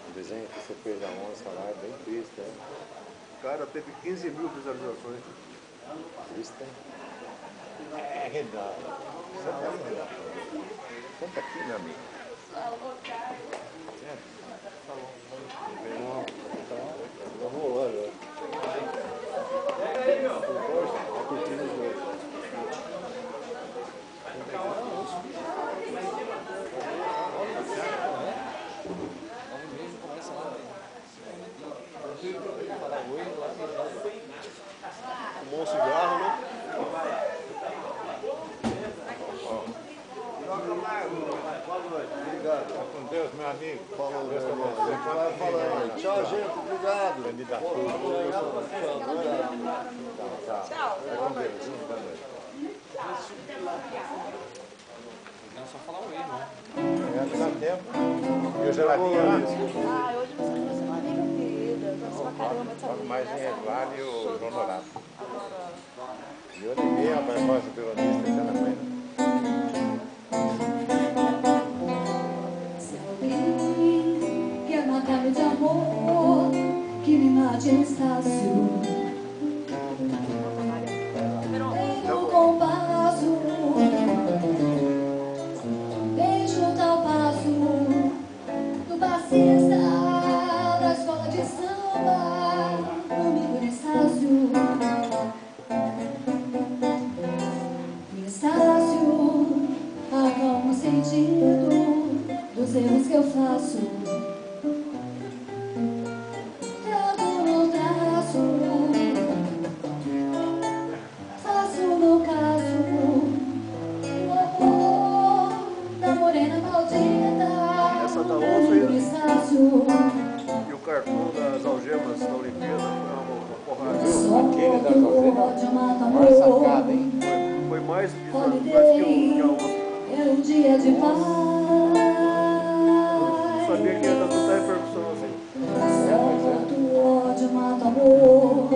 O desenho que você fez da onça lá é bem triste, né? Cara, teve 15 mil visualizações. Triste, hein? É, Renato. Senta aí, Renato. Senta aqui, meu amigo. Não, tá rolando. Tá curtindo o jogo. Fumou um cigarro, né? Boa noite, obrigado. Tá com Deus, meu amigo. Falou, meu irmão. Vai falando. Tchau, gente, obrigado. Candidatura. Tchau. Vai com Deus. Boa noite. Não, só falar oi, né? É, dá tempo. E o geladinho lá? Ah, hoje você trouxe uma amiga querida. Trouxe pra caramba essa Logo mais em Eduardo e o João Norato. Agora, E outra e meia, a proposta peronista, está na mãe. Se alguém quer matar-me de amor, que me mate em estácio. No compasso, bem junto ao passo do bassista da escola de samba, amigo de Estácio. dos erros que eu faço. Trago no traço, faço no caso o amor da morena maldita. Essa da do onça aí. branco Estácio. E o cartão das algemas da Olimpíada foi uma porrada. Só Aquele das do algemas? ódio mata Maior amor. sacada, hein? Foi mais que a Holiday onça. é um dia de paz. Não sabia que ia dar tanta repercussão assim. Só do ódio mata amor.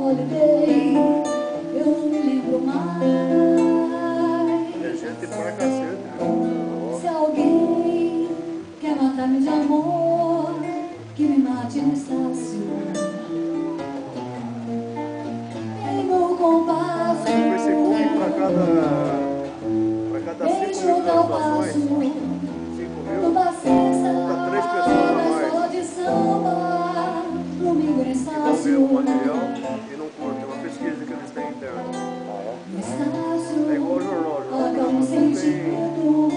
Holiday, eu não me lembro mais. É gente pra cacete, viu? Se alguém quer matar-me de amor, que me mate no Estácio. Em no compasso, Com esse cookie pra cada 5 beijo mil ao visualizações, passo. 5 No mil, baixista tá 3 pessoas a da mais. escola de samba, domingo no que não vê o Estácio. material e não curte. É uma pesquisa que eles têm interna. No Estácio, É igual ao jornal. O jornal paga um não tem sentido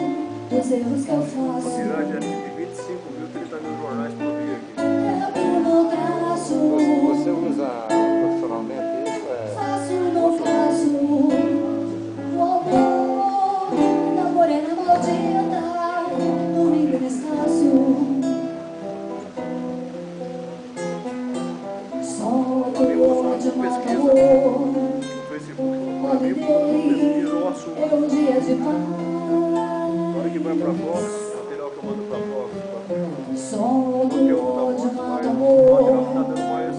dos erros que eu faço. tiragem de 25 mil, 30 mil jornais por dia aqui. Trago no traço, Você usa profissionalmente isso? faço no traço o amor da morena maldita, domingo no Estácio. Só do ódio mata amor. No Facebook, para mim, pesquisa o assunto. É um dia de Na hora paz. que vai para Fox, o material que eu mando para Fox, Só o do conteúdo da ódio Fox, mata mas o material que amor. está dando mais.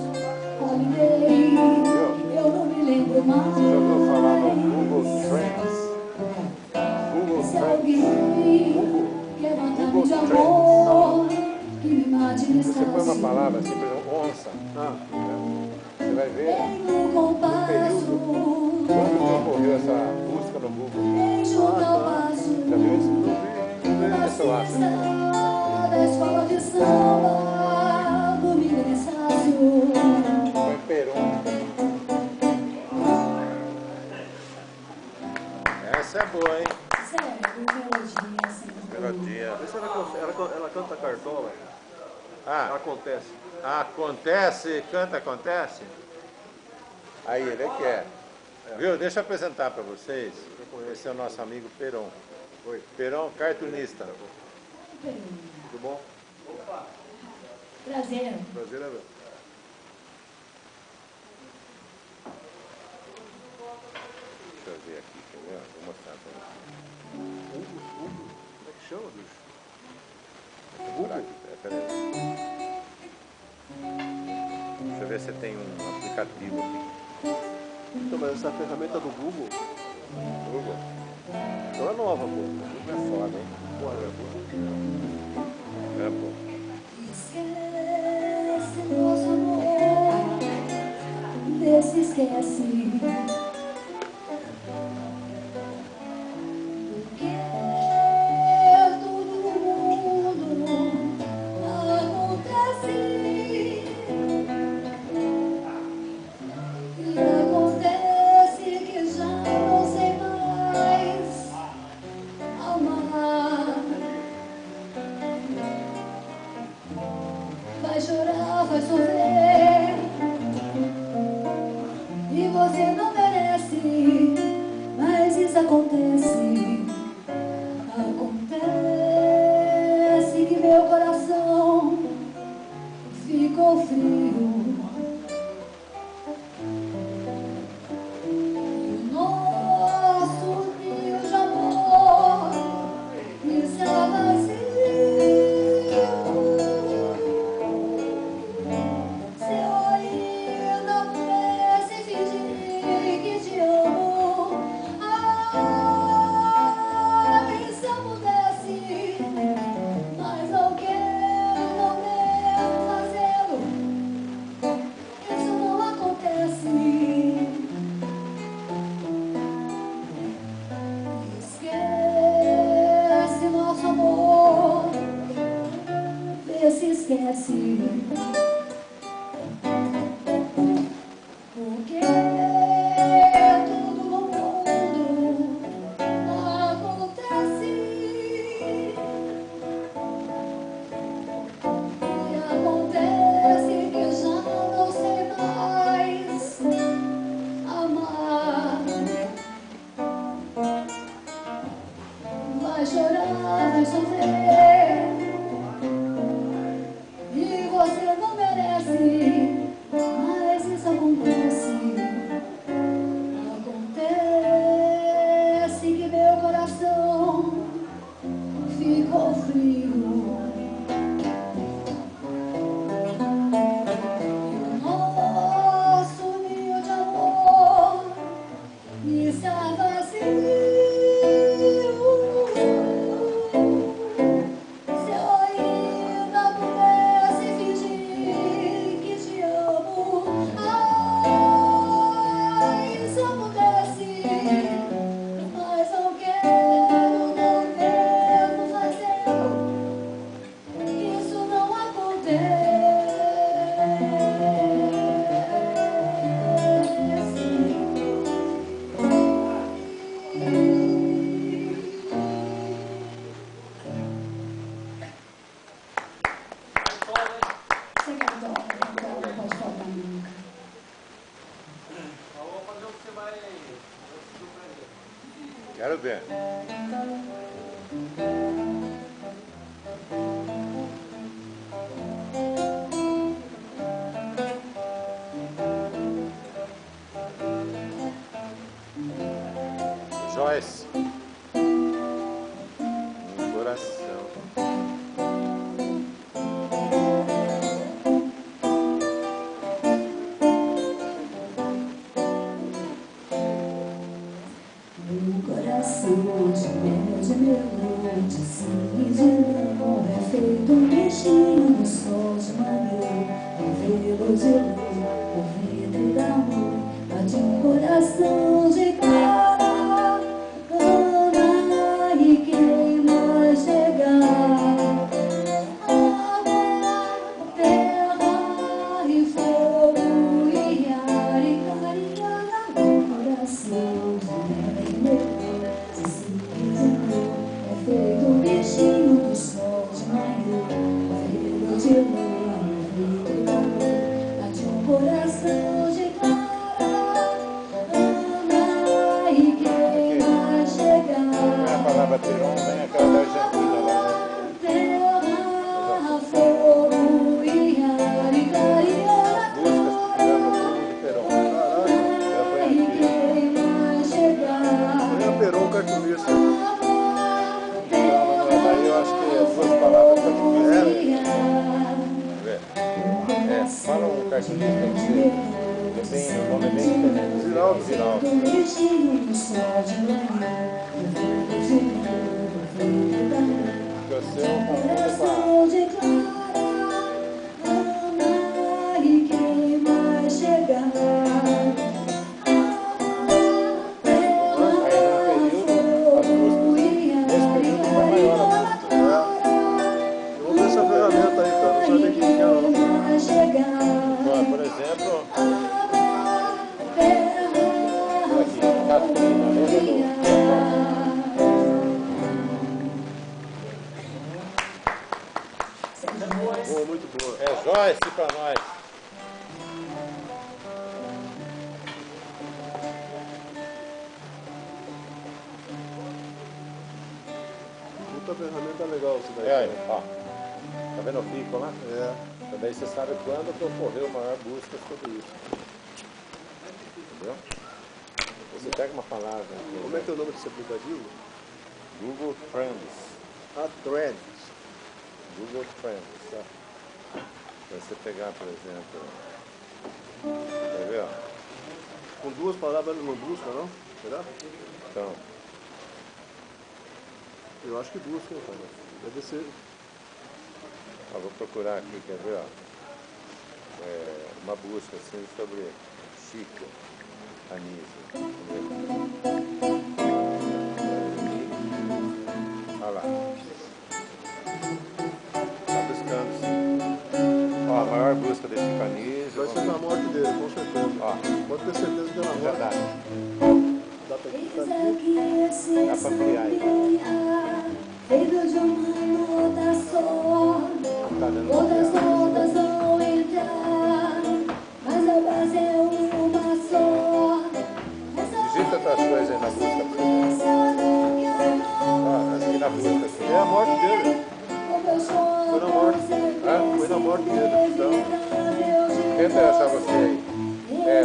Holiday, eu não me lembro mais. Você já ouviu falar no Google Trends? Google Se Trends. alguém quer matar-me de amor, que me mate no Você põe uma Estácio. palavra assim, por exemplo, onça. Ah, Você vai ver Em no compasso, quando que ocorreu essa busca no Google. beijo ao passo. Já viu isso? No Essa eu acho. baixista da escola de samba, domingo no Estácio. Foi Peron. Essa é boa, hein? Sério, melodia, assim. Melodia. essa ela canta cartola. Ah, Acontece. acontece, canta, acontece. Aí, ele é que é. Viu? Deixa eu apresentar para vocês. Esse é o nosso amigo Peron. Oi. Peron, cartunista. Tudo bom? Prazer. Prazer é ver. Deixa eu ver aqui, quer ver? Vou mostrar para vocês. Como é que chama, bicho? Vou aqui, peraí. Deixa eu ver se tem um aplicativo aqui. Então, mas essa ferramenta do Google, Google. ela é nova, pô. Google é foda, hein? É, pô. Esquece nosso amor, desse esquece. Porque todo mundo acontece. E acontece que já não sei mais amar. Vai chorar, vai sofrer, e você não merece. sofrer. E você não merece, mas isso acontece. Acontece que meu coração ficou frio. E o nosso ninho de amor está vazio. Se eu ainda pudesse fingir que te amo, ai, se eu pudesse, mas não quero, não devo fazer. Isso não acontece. Você cantou, não pode faltar nunca. Vou fazer o que você vai surpreender. Quero ver. Joyce. Coração. Meu coração de noite, sangue de lã, é feito um bichinho no sol de manhã, um velo de lã, o ventre da mãe, bate um coração de clara, Ana, e quem mais chegar, água, terra e fogo e ar e clarear meu coração de é feito um bichinho do sol de manhã, velo de lã, vidro da mão, bate um coração de clara, Ana, e quem vai chegar? Não é a palavra Peron, vem aquela da Argentina lá, né? Terra, fogo e ar e clarear Músicas que chamam tudo de Peron. Já foi e aqui. quem vai chegar? Põe a Peron cartunista. Não, mas aí eu acho que as duas palavras estão difíceis. Quer ver? Fala um cartunista que você tem, o nome é bem diferente. Ziraldo. Ziraldo. Porque o seu confunde com a... Eu vou ver essa ferramenta aí, cara. Não sabe nem quem é, não. Bom, por exemplo, aqui, Catrina, lembra do... Boa, muito boa. É Joyce pra nós. Puta ferramenta legal isso daí. É aí, ó. Tá vendo o pico lá? É. Também você sabe quando que ocorreu a maior busca sobre isso. Entendeu? Você pega uma palavra, Como é que é o nome desse aplicativo? Google Trends. A Threads. Google Trends, tá? Se você pegar, por exemplo, quer ver, ó? Com duas palavras não busca, não? Será? Então, Eu acho que busca, cara. Deve ser. ó, vou procurar aqui, quer ver, ó? Uma busca assim sobre Chica Anísio. Olha lá. Tá buscando, sim. Ó, a maior busca de Chica Anísio. Vai ser na morte dele, com certeza. Ó, Pode ter certeza que é na morte. verdade. Dá pra clicar aqui. Dá pra ampliar aí. Feito de uma nota só, Tá dando outras pra ampliar. notas vão entrar, mas a base é uma só. Digita outras coisas aí na busca pra você ver. Ó, aqui na busca aqui. É a morte dele. Foi na morte. Hã? Foi na morte dele. Então, quem interessa você aí?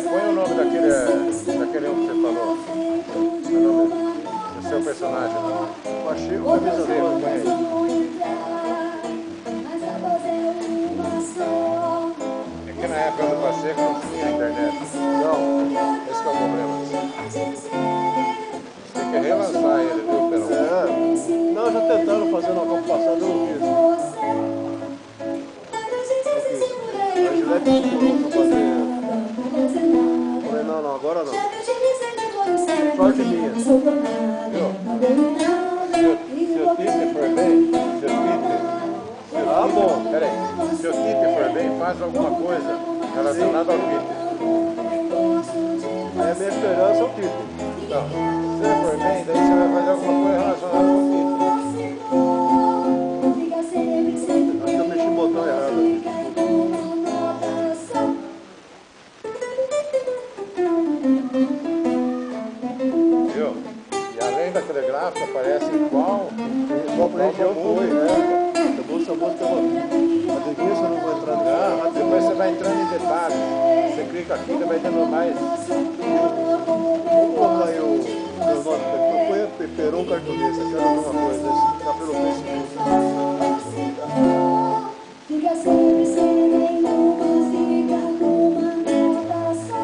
Põe o nome daquele um que você falou. O nome do seu personagem. Pacheco, camisa Você, rosa. põe aí. É que na época do Pacheco não tinha internet. Não. Esse que é o problema. Você tem que relançar ele, viu, Perão? É. Não, já tentaram fazer na Copa passada, eu não quis. A Gillette procurou pra fazer. Falei, não, agora não. Sorte minha. Viu? Se o Tite for bem, Ah, bom. Peraí, se o Tite for bem, faz alguma coisa relacionada ao Tite. Aí a minha esperança é o título. Então, se ele for bem, daí você vai fazer alguma coisa relacionada ao Tite. Acho que eu mexi o botão errado aqui. Viu? E além da telegráfica, aparece qual Região foi, né? Essa música, adivinha se eu não vou entrar no Não, depois você vai entrando em detalhes. Você clica aqui e vai dando mais. Vamos colocar aí o meu nome aqui. Eu fui Peron Cartunista, quero ver uma coisa. Esse tá pelo Facebook. Fica sempre sem nenhuma fica numa nota só.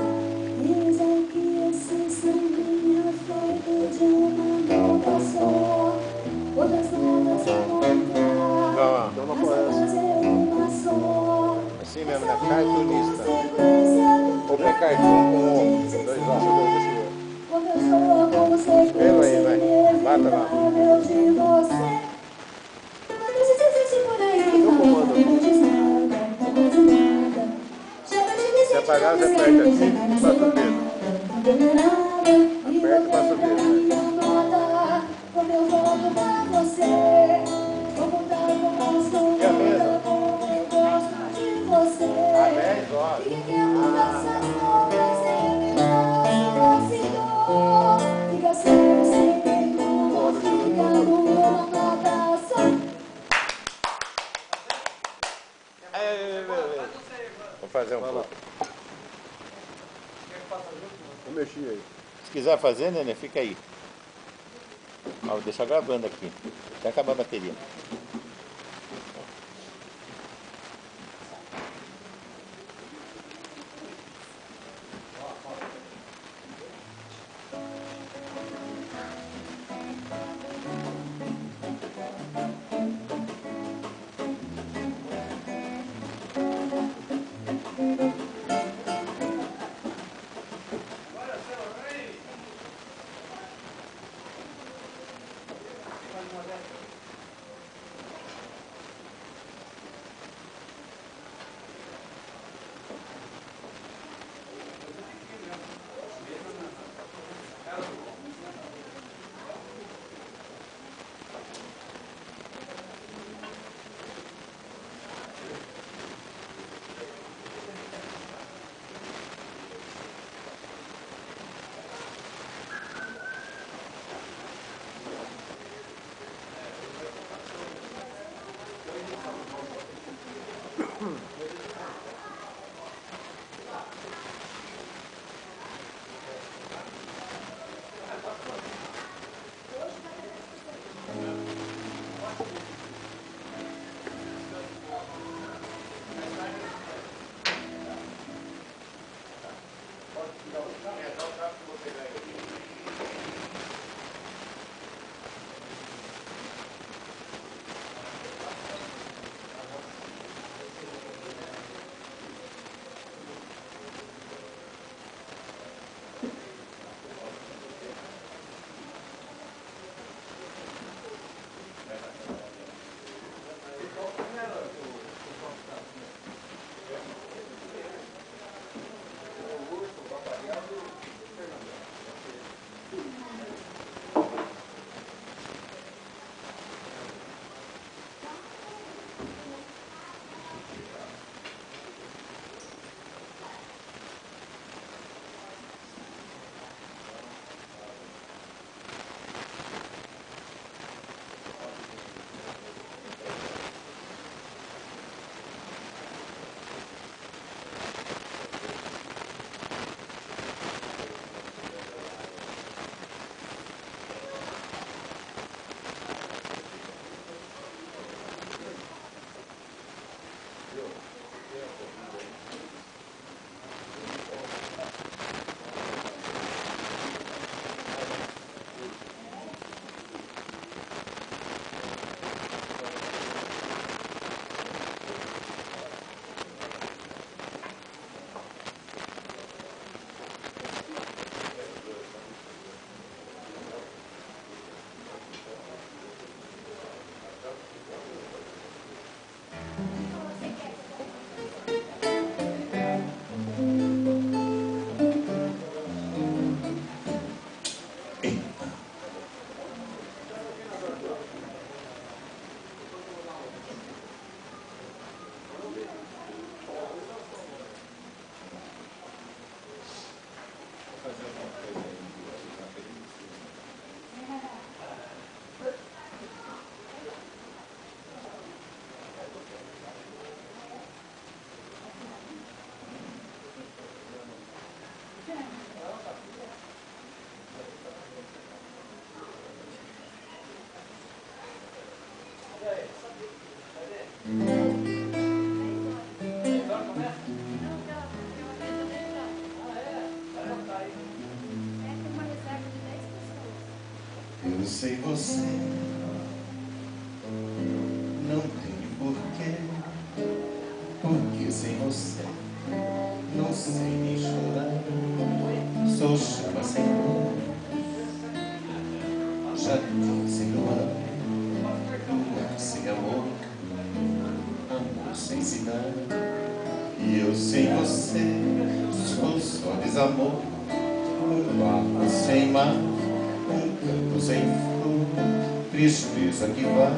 Dizem que esse sambinha é feito de uma nota só. Outras notas vão entrar, Não, Não aparece. uma só. assim mesmo, né? Cartunista. Ou tem cartoon com O, dois O. Quando eu estou com você, Escreva aí, vai. Bata lá. lembro de você. Quando você por aí, Meu comando aqui. não diz nada, não diz nada. Se apagar, você aperta aqui e passa o dedo. Aperta e passa o dedo. Como eu volto pra você, vou contar como eu sou. E a mesa? Eu gosto de você. Há 10 horas. Fica dançando, fica sempre sem nenhuma, fica numa nota só. Vou fazer um pouco. Eu mexi aí. Se quiser fazer, Nenê, fica aí. Ó, vou deixar gravando aqui. Até acabar a bateria. Eu sei você não tem porquê, porque sem você não sei nem chorar. Sou chama sem luz, jardim sem luar, luar sem amor, amor sem cidade. E eu sem você sou só desamor, um barco sem mar, um campo sem flor, tristeza que vai,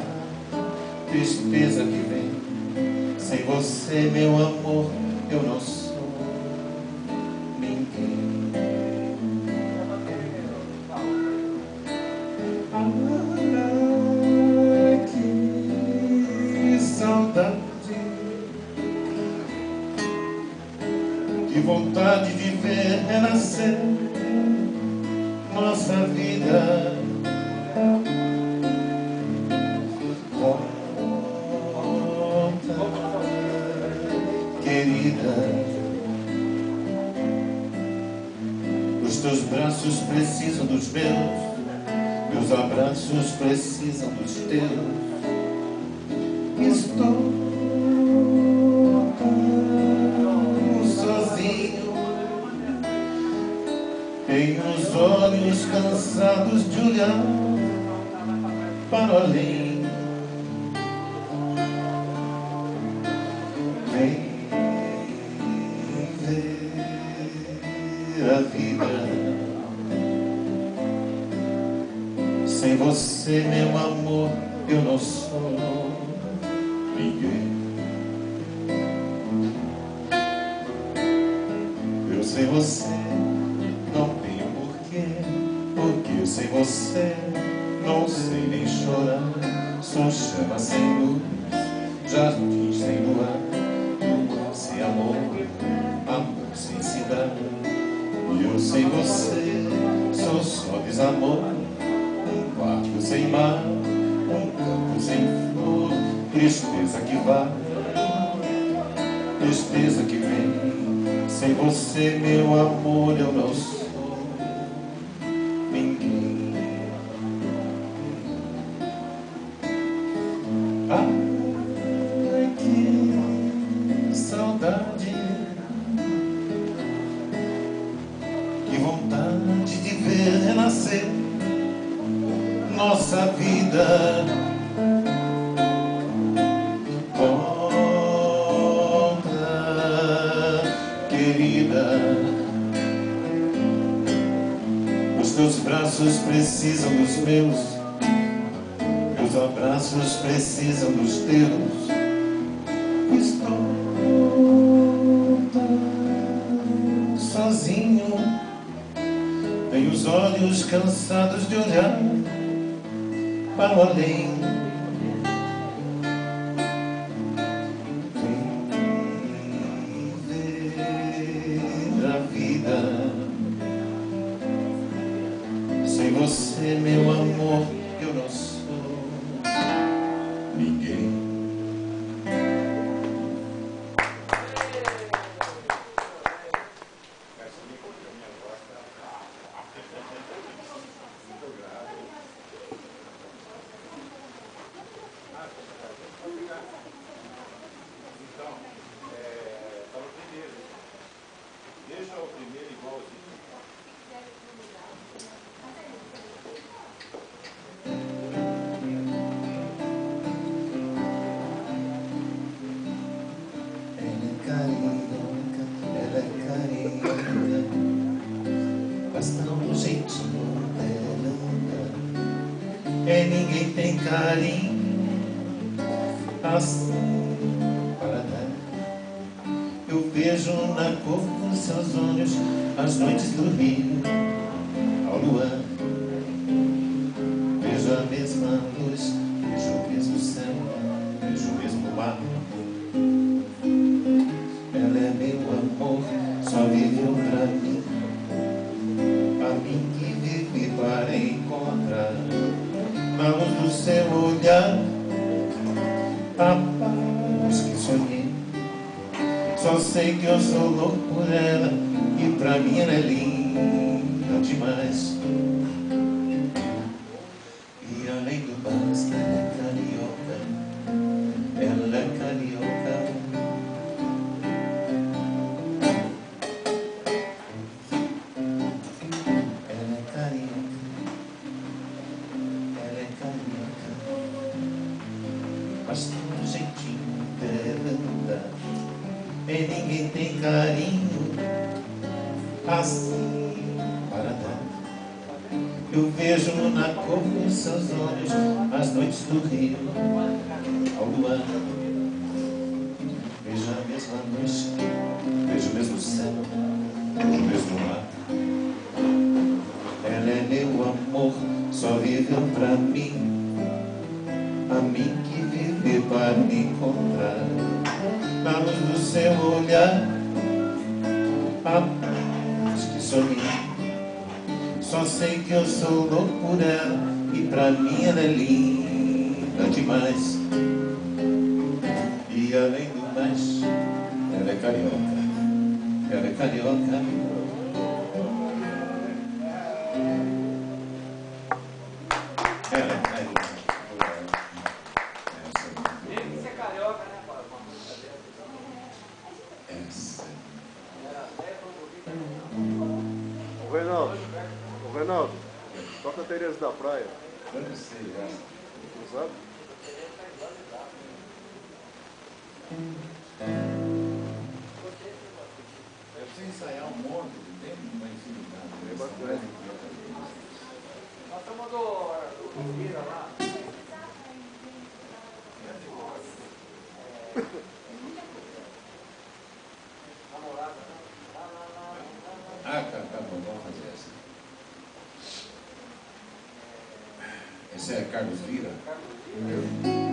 tristeza que vem. Sem você, meu amor, eu não sou ninguém. Ai, que saudade, que vontade de ver renascer nossa vida. Querida, os teus braços precisam dos meus abraços precisam dos teus. Estou tão sozinho, tenho os olhos cansados de olhar para além. A vida sem você, meu amor, eu não sou ninguém. Eu sem você não tenho porquê, porque sem você não sei nem chorar. Sou chama sem luz, jardim sem luar, luar sem amor, amor sem cidade. E eu sem você sou só desamor, um barco sem mar, um campo sem flor, tristeza que vai, tristeza que vem. Sem você, meu amor, eu não sou ninguém. Ai, que saudade, que vontade de ver renascer nossa vida. Conta, querida, os teus braços precisam dos meus abraços precisam dos teus. Estou tão sozinho, tenho os olhos cansados de olhar para o além. Vem ver a vida sem você, meu amor, eu não sou ninguém. Então, para o primeiro, deixa o primeiro igualzinho. E ninguém tem carinho assim para dar. Eu vejo na cor dos seus olhos as noites do rio ao luar. Vejo a mesma luz, vejo o mesmo céu, vejo o mesmo mar. Ela é meu amor, só viveu pra mim. A mim que vive para encontrar na luz do seu olhar a paz que sonhei. Só sei que eu sou louco por ela e pra mim ela é linda demais. E além do basta, ela é carioca. Ela é carioca. Ela é carioca. Ela é carioca. Mas tem um jeitinho dela. E ninguém tem carinho assim para dar. Eu vejo na cor dos seus olhos as noites do rio ao luar. Vejo a mesma noite, vejo o mesmo céu, vejo o mesmo mar. Ela é meu amor, só viveu pra mim. A mim que vive para me encontrar na luz do seu olhar, a paz que sonhei. Só sei que eu sou louco por ela e pra mim ela é linda demais. E além do mais, ela é carioca. Ela é carioca. Ela é carioca. Tem que ser carioca, né, pai? Essa. Ô Reinaldo, toca a Tereza da Praia, Eu não sei, essa. não sabe? Eu preciso ensaiar um monte de tempo, não vai ensinar. É bacana. Nós estamos do Vira lá. Ah, tá bom, vamos fazer essa. Esse é Carlos Vira? Carlos Vira.